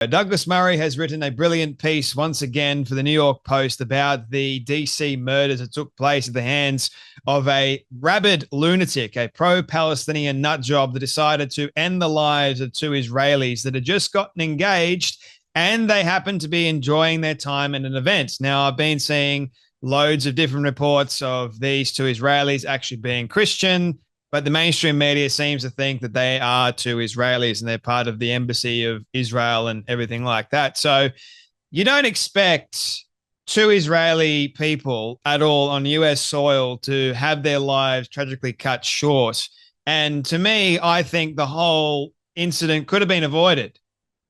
Douglas Murray has written a brilliant piece once again for the New York Post about the DC murders that took place at the hands of a rabid lunatic, a pro-Palestinian nutjob that decided to end the lives of two Israelis that had just gotten engaged, and they happened to be enjoying their time at an event. Now, I've been seeing loads of different reports of these two Israelis actually being Christian, but the mainstream media seems to think that they are two Israelis and they're part of the embassy of Israel and everything like that. So you don't expect two Israeli people at all on US soil to have their lives tragically cut short. And to me, I think the whole incident could have been avoided.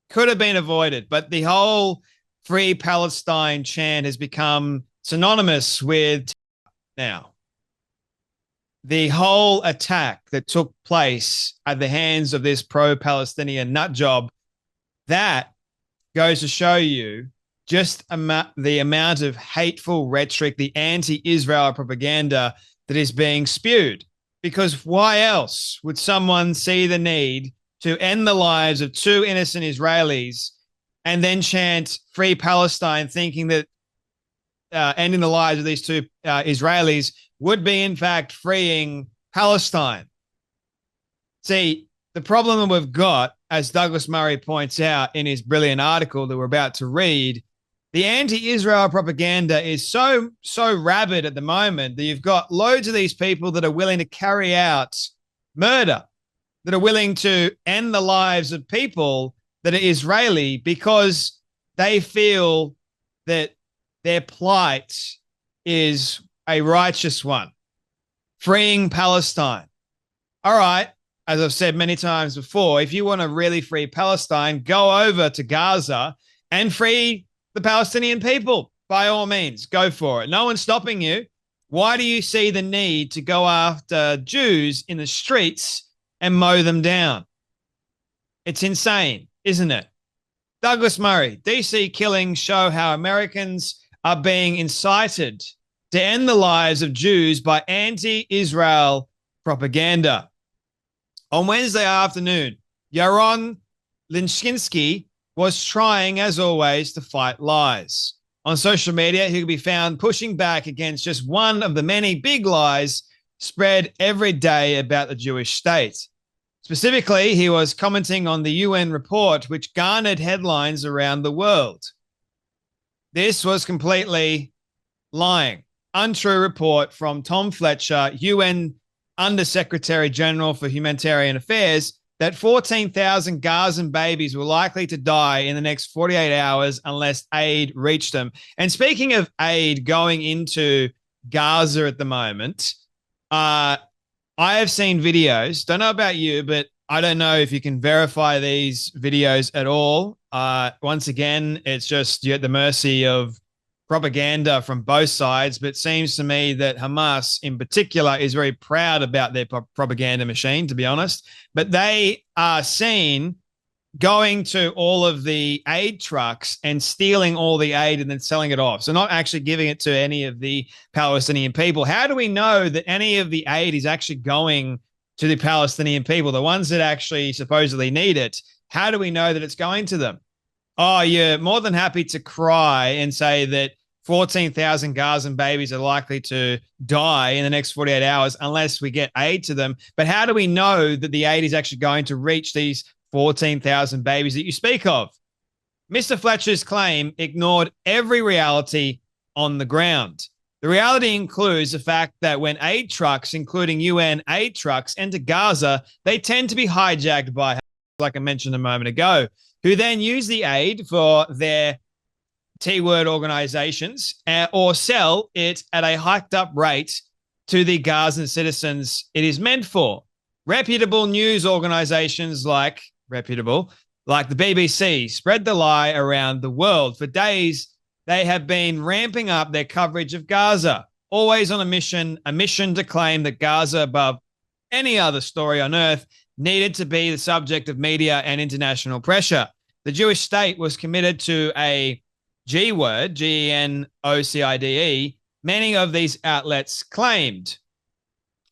Could have been avoided. But the whole Free Palestine chant has become synonymous with now. The whole attack that took place at the hands of this pro-Palestinian nutjob, that goes to show you just the amount of hateful rhetoric, the anti-Israel propaganda that is being spewed. Because why else would someone see the need to end the lives of two innocent Israelis and then chant Free Palestine, thinking that ending the lives of these two Israelis would be, in fact, freeing Palestine? See, the problem that we've got, as Douglas Murray points out in his brilliant article that we're about to read, the anti-Israel propaganda is so rabid at the moment that you've got loads of these people that are willing to carry out murder, that are willing to end the lives of people that are Israeli because they feel that their plight is a righteous one, freeing Palestine. All right, as I've said many times before, if you want to really free Palestine, go over to Gaza and free the Palestinian people. By all means, go for it. No one's stopping you. Why do you see the need to go after Jews in the streets and mow them down? It's insane, isn't it? Douglas Murray, DC killings show how Americans are being incited to end the lives of Jews by anti-Israel propaganda. On Wednesday afternoon, Yaron Linshinsky was trying, as always, to fight lies. On social media, he could be found pushing back against just one of the many big lies spread every day about the Jewish state. Specifically, he was commenting on the UN report, which garnered headlines around the world. This was completely lying. Untrue report from Tom Fletcher, UN Undersecretary General for Humanitarian Affairs, that 14,000 Gazan babies were likely to die in the next 48 hours unless aid reached them. And speaking of aid going into Gaza at the moment, I have seen videos. Don't know about you, but I don't know if you can verify these videos at all. Once again, it's just you're at the mercy of propaganda from both sides, but it seems to me that Hamas in particular is very proud about their propaganda machine, to be honest. But they are seen going to all of the aid trucks and stealing all the aid and then selling it off. So not actually giving it to any of the Palestinian people. How do we know that any of the aid is actually going to the Palestinian people, the ones that actually supposedly need it? How do we know that it's going to them? Oh, you're more than happy to cry and say that 14,000 Gazan babies are likely to die in the next 48 hours unless we get aid to them. But how do we know that the aid is actually going to reach these 14,000 babies that you speak of? Mr. Fletcher's claim ignored every reality on the ground. The reality includes the fact that when aid trucks, including UN aid trucks, enter Gaza, they tend to be hijacked by, like I mentioned a moment ago, who then use the aid for their T-word organizations or sell it at a hiked up rate to the Gazan citizens it is meant for. Reputable news organizations like the BBC spread the lie around the world. For days, they have been ramping up their coverage of Gaza, always on a mission to claim that Gaza, above any other story on earth, needed to be the subject of media and international pressure. The Jewish state was committed to a G word, genocide, many of these outlets claimed.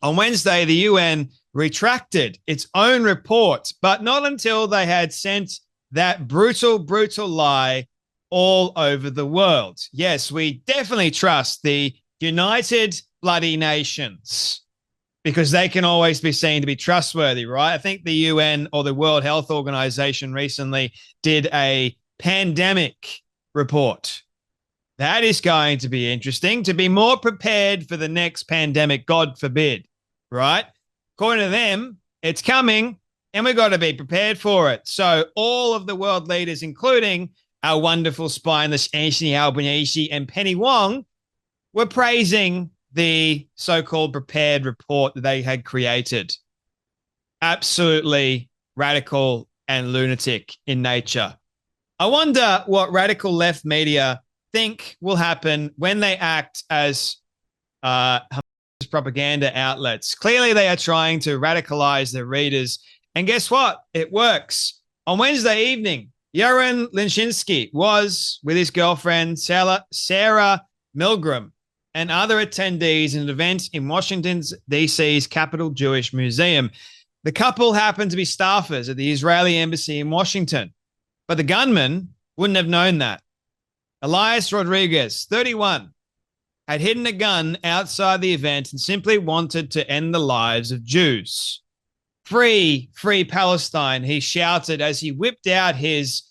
On Wednesday, the UN retracted its own report, but not until they had sent that brutal, brutal lie all over the world. Yes, we definitely trust the United Bloody Nations because they can always be seen to be trustworthy, right? I think the UN or the World Health Organization recently did a pandemic report. That is going to be interesting, to be more prepared for the next pandemic, God forbid, right? According to them, it's coming and we've got to be prepared for it. So all of the world leaders, including our wonderful spineless Anthony Albanese and Penny Wong, were praising the so-called prepared report that they had created. Absolutely radical and lunatic in nature. I wonder what radical left media think will happen when they act as propaganda outlets. Clearly, they are trying to radicalize their readers. And guess what? It works. On Wednesday evening, Yaron Linshinsky was with his girlfriend, Sarah Milgram, and other attendees in an event in Washington, D.C.'s Capitol Jewish Museum. The couple happened to be staffers at the Israeli embassy in Washington, but the gunman wouldn't have known that. Elias Rodriguez, 31, had hidden a gun outside the event and simply wanted to end the lives of Jews. Free, free Palestine, he shouted as he whipped out his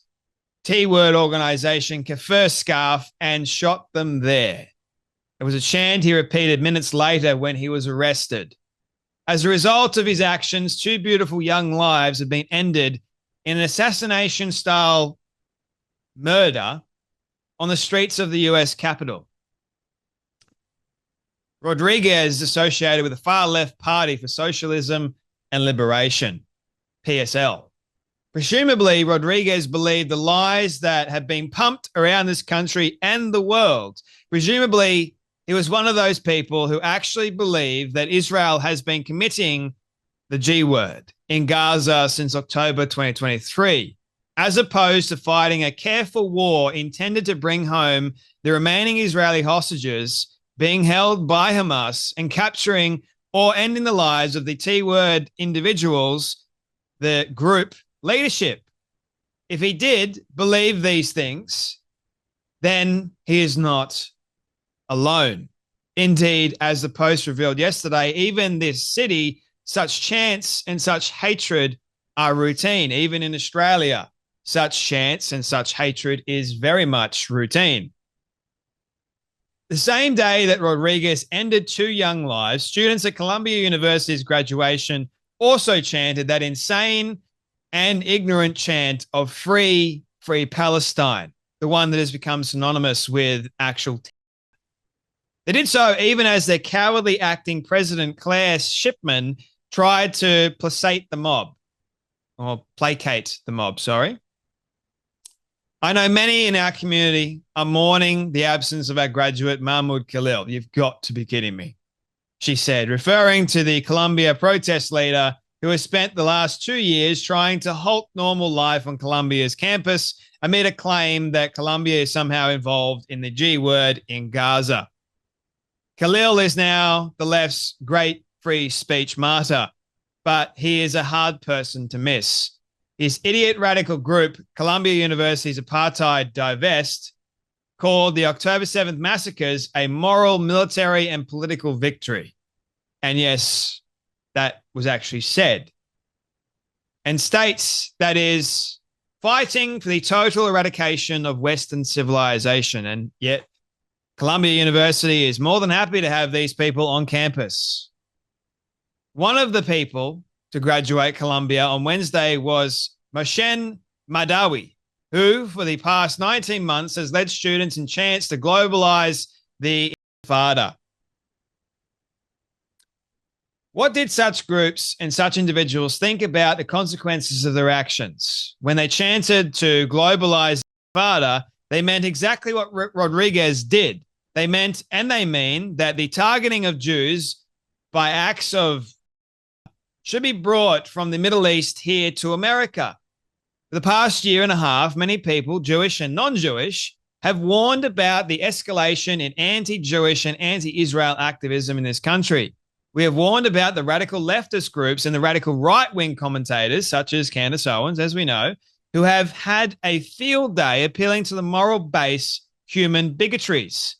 T-word organization Kafir scarf and shot them there. It was a chant he repeated minutes later when he was arrested. As a result of his actions, 2 beautiful young lives have been ended in an assassination-style murder on the streets of the US Capitol. Rodriguez is associated with the far-left Party for Socialism and Liberation, PSL. Presumably, Rodriguez believed the lies that have been pumped around this country and the world. Presumably, he was one of those people who actually believe that Israel has been committing the G word in Gaza since October 2023, as opposed to fighting a careful war intended to bring home the remaining Israeli hostages being held by Hamas and capturing or ending the lives of the T-word individuals, the group leadership. If he did believe these things, then he is not alone. Indeed, as the Post revealed yesterday, even this city, such chants and such hatred are routine. Even in Australia, such chants and such hatred is very much routine. The same day that Rodriguez ended 2 young lives, students at Columbia University's graduation also chanted that insane and ignorant chant of free, free Palestine, the one that has become synonymous with actual terror. They did so even as their cowardly acting president, Claire Shipman, tried to placate the mob, or placate the mob, sorry. I know many in our community are mourning the absence of our graduate, Mahmoud Khalil. You've got to be kidding me, she said, referring to the Columbia protest leader who has spent the last 2 years trying to halt normal life on Columbia's campus amid a claim that Columbia is somehow involved in the G word in Gaza. Khalil is now the left's great free speech martyr, but he is a hard person to miss. His idiot radical group, Columbia University's Apartheid Divest, called the October 7th massacres a moral, military, and political victory. And yes, that was actually said. And states that is fighting for the total eradication of Western civilization. And yet, Columbia University is more than happy to have these people on campus. One of the people to graduate Columbia on Wednesday was Moshen Madawi, who for the past 19 months has led students in chants to globalize the Intifada. What did such groups and such individuals think about the consequences of their actions? When they chanted to globalize the Intifada, they meant exactly what Rodriguez did. They meant, and they mean, that the targeting of Jews by acts of should be brought from the Middle East here to America. For the past year and a half, many people, Jewish and non-Jewish, have warned about the escalation in anti-Jewish and anti-Israel activism in this country. We have warned about the radical leftist groups and the radical right-wing commentators, such as Candace Owens, as we know, who have had a field day appealing to the moral base human bigotries.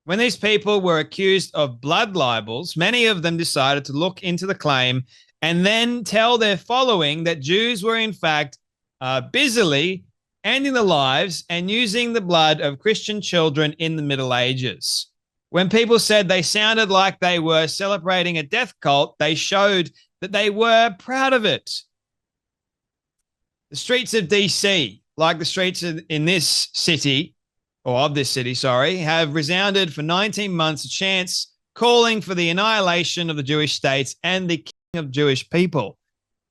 When these people were accused of blood libels, many of them decided to look into the claim and then tell their following that Jews were in fact busily ending the lives and using the blood of Christian children in the Middle Ages. When people said they sounded like they were celebrating a death cult, they showed that they were proud of it. The streets of DC, like the streets in this city, or of this city, sorry, have resounded for 19 months a chants calling for the annihilation of the Jewish states and the king of Jewish people.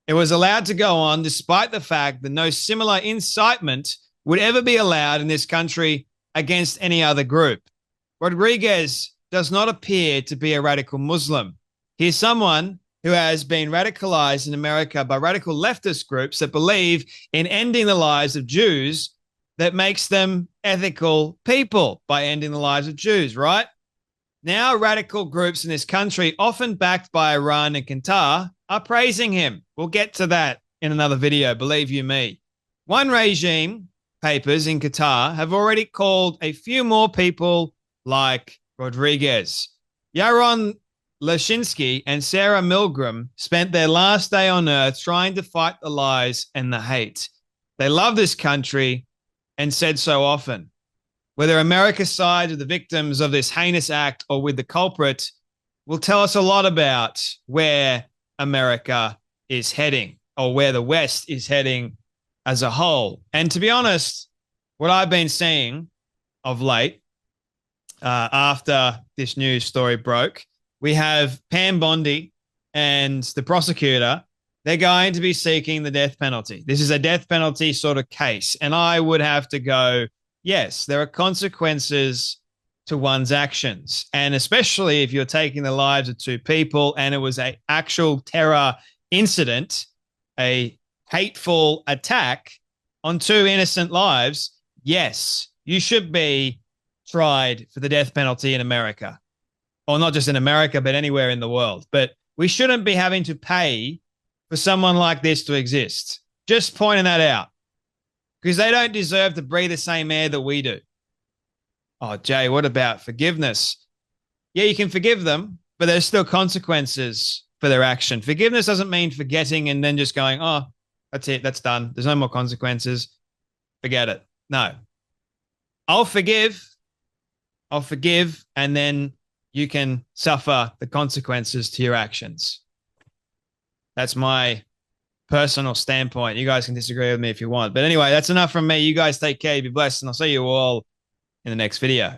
It was allowed to go on despite the fact that no similar incitement would ever be allowed in this country against any other group. Rodriguez does not appear to be a radical Muslim. He is someone who has been radicalized in America by radical leftist groups that believe in ending the lives of Jews that makes them ethical people by ending the lives of Jews, right? Now, radical groups in this country, often backed by Iran and Qatar, are praising him. We'll get to that in another video, believe you me. One regime papers in Qatar have already called a few more people like Rodriguez. Yaron Lashinsky and Sarah Milgram spent their last day on earth trying to fight the lies and the hate. They love this country and said so often. Whether America sides with the victims of this heinous act or with the culprit will tell us a lot about where America is heading or where the West is heading as a whole. And to be honest, what I've been seeing of late after this news story broke, we have Pam Bondi and the prosecutor. They're going to be seeking the death penalty. This is a death penalty sort of case. And I would have to go, yes, there are consequences to one's actions. And especially if you're taking the lives of two people and it was an actual terror incident, a hateful attack on two innocent lives, yes, you should be tried for the death penalty in America. Or not just in America, but anywhere in the world. But we shouldn't be having to pay for someone like this to exist. Just pointing that out. Because they don't deserve to breathe the same air that we do. Oh, Jay, what about forgiveness? Yeah, you can forgive them, but there's still consequences for their action. Forgiveness doesn't mean forgetting and then just going, oh, that's it, that's done. There's no more consequences. Forget it. No. I'll forgive, and then you can suffer the consequences to your actions. That's my personal standpoint. You guys can disagree with me if you want. But anyway, that's enough from me. You guys take care. Be blessed. And I'll see you all in the next video.